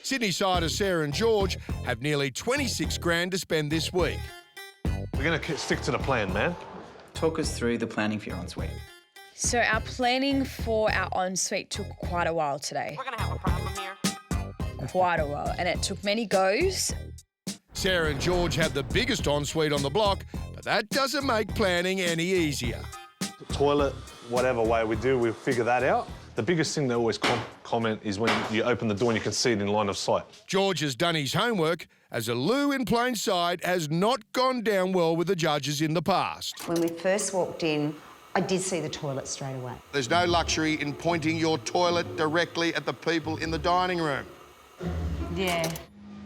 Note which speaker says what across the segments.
Speaker 1: Sydney-siders Sarah and George have nearly 26 grand to spend this week.
Speaker 2: We're going to stick to the plan, man.
Speaker 3: Talk us through the planning for your ensuite.
Speaker 4: So our planning for our ensuite took quite a while today.
Speaker 5: We're gonna have a problem here.
Speaker 4: Quite a while, and it took many goes.
Speaker 1: Sarah and George have the biggest ensuite on the block, but that doesn't make planning any easier.
Speaker 2: Toilet, whatever way we do, we'll figure that out. The biggest thing they always comment is when you open the door and you can see it in line of sight.
Speaker 1: George has done his homework, as a loo in plain sight has not gone down well with the judges in the past.
Speaker 6: When we first walked in, I did see the toilet straight away.
Speaker 1: There's no luxury in pointing your toilet directly at the people in the dining room.
Speaker 4: Yeah.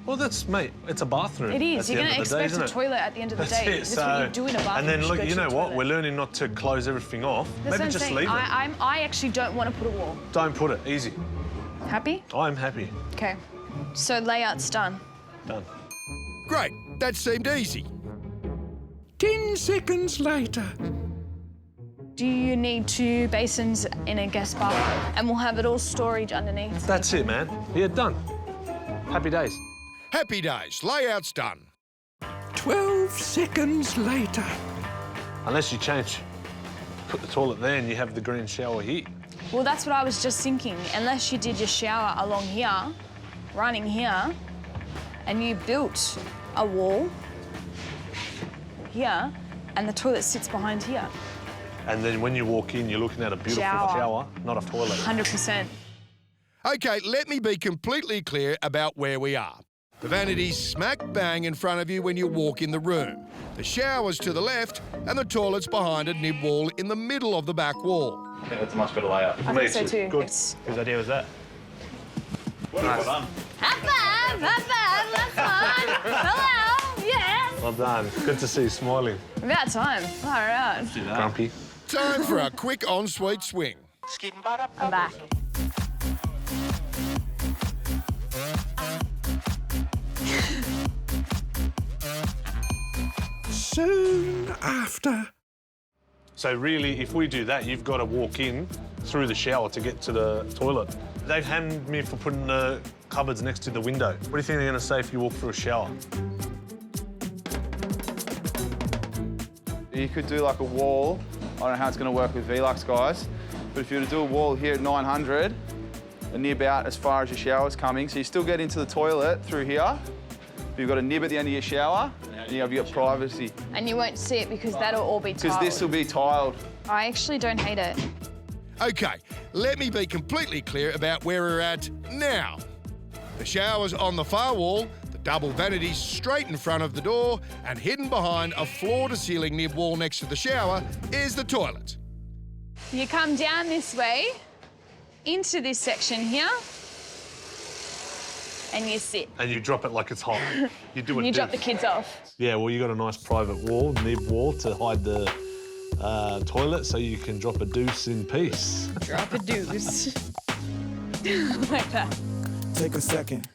Speaker 2: Well, mate, it's a bathroom.
Speaker 4: It is.
Speaker 2: at the
Speaker 4: You're
Speaker 2: end
Speaker 4: going
Speaker 2: of
Speaker 4: to
Speaker 2: the day,
Speaker 4: expect
Speaker 2: isn't
Speaker 4: a
Speaker 2: it?
Speaker 4: toilet at the end of the
Speaker 2: That's
Speaker 4: day.
Speaker 2: it.
Speaker 4: That's what you do in a bathroom.
Speaker 2: And then, look, you know what?
Speaker 4: Toilet.
Speaker 2: We're learning not to close everything off.
Speaker 4: That's
Speaker 2: Maybe
Speaker 4: what I'm
Speaker 2: just
Speaker 4: saying.
Speaker 2: leave it.
Speaker 4: I actually don't want to put a wall.
Speaker 2: Don't put it. Easy.
Speaker 4: Happy?
Speaker 2: I'm happy.
Speaker 4: Okay. So layout's done.
Speaker 2: Done.
Speaker 1: Great, that seemed easy.
Speaker 7: 10 seconds later.
Speaker 4: Do you need 2 basins in a guest bathroom? And we'll have it all storage underneath.
Speaker 2: That's it, man. Yeah, done. Happy days.
Speaker 1: Happy days, layout's done.
Speaker 7: 12 seconds later.
Speaker 2: Unless you put the toilet there and you have the green shower here.
Speaker 4: Well, that's what I was just thinking. Unless you did your shower along here, running here, and you built a wall here, and the toilet sits behind here.
Speaker 2: And then when you walk in, you're looking at a beautiful shower, not a toilet.
Speaker 4: 100%.
Speaker 1: OK, let me be completely clear about where we are. The vanity's smack bang in front of you when you walk in the room. The shower's to the left and the toilet's behind a nib wall in the middle of the back wall.
Speaker 8: I think that's a much better layout.
Speaker 4: I think so too.
Speaker 2: Good.
Speaker 8: Whose idea was that?
Speaker 2: Nice.
Speaker 8: Well done.
Speaker 4: High five, that's fun. Hello, yes.
Speaker 2: Well done. Good to see you smiling.
Speaker 4: About time. All right.
Speaker 8: Do that.
Speaker 2: Grumpy.
Speaker 1: Time for a quick ensuite swing.
Speaker 4: I'm back.
Speaker 7: Soon after.
Speaker 2: So really, if we do that, you've got to walk in through the shower to get to the toilet. They've hammed me for putting the cupboards next to the window. What do you think they're going to say if you walk through a shower?
Speaker 9: You could do like a wall. I don't know how it's going to work with Velux, guys, but if you were to do a wall here at 900 and nib out as far as your shower's coming, so you still get into the toilet through here, but you've got a nib at the end of your shower, and you have your privacy.
Speaker 4: And you won't see it because that'll all be tiled.
Speaker 9: Because this will be tiled.
Speaker 4: I actually don't hate it.
Speaker 1: OK, let me be completely clear about where we're at now. The shower's on the far wall, the double vanity's straight in front of the door, and hidden behind a floor-to-ceiling nib wall next to the shower is the toilet.
Speaker 4: You come down this way, into this section here, and you sit.
Speaker 2: And you drop it like it's hot. You do it.
Speaker 4: You drop the kids off.
Speaker 2: Yeah, well, you got a nice private wall, nib wall, to hide the toilet, so you can drop a deuce in peace.
Speaker 4: Drop a deuce. Like that.
Speaker 7: Take a second.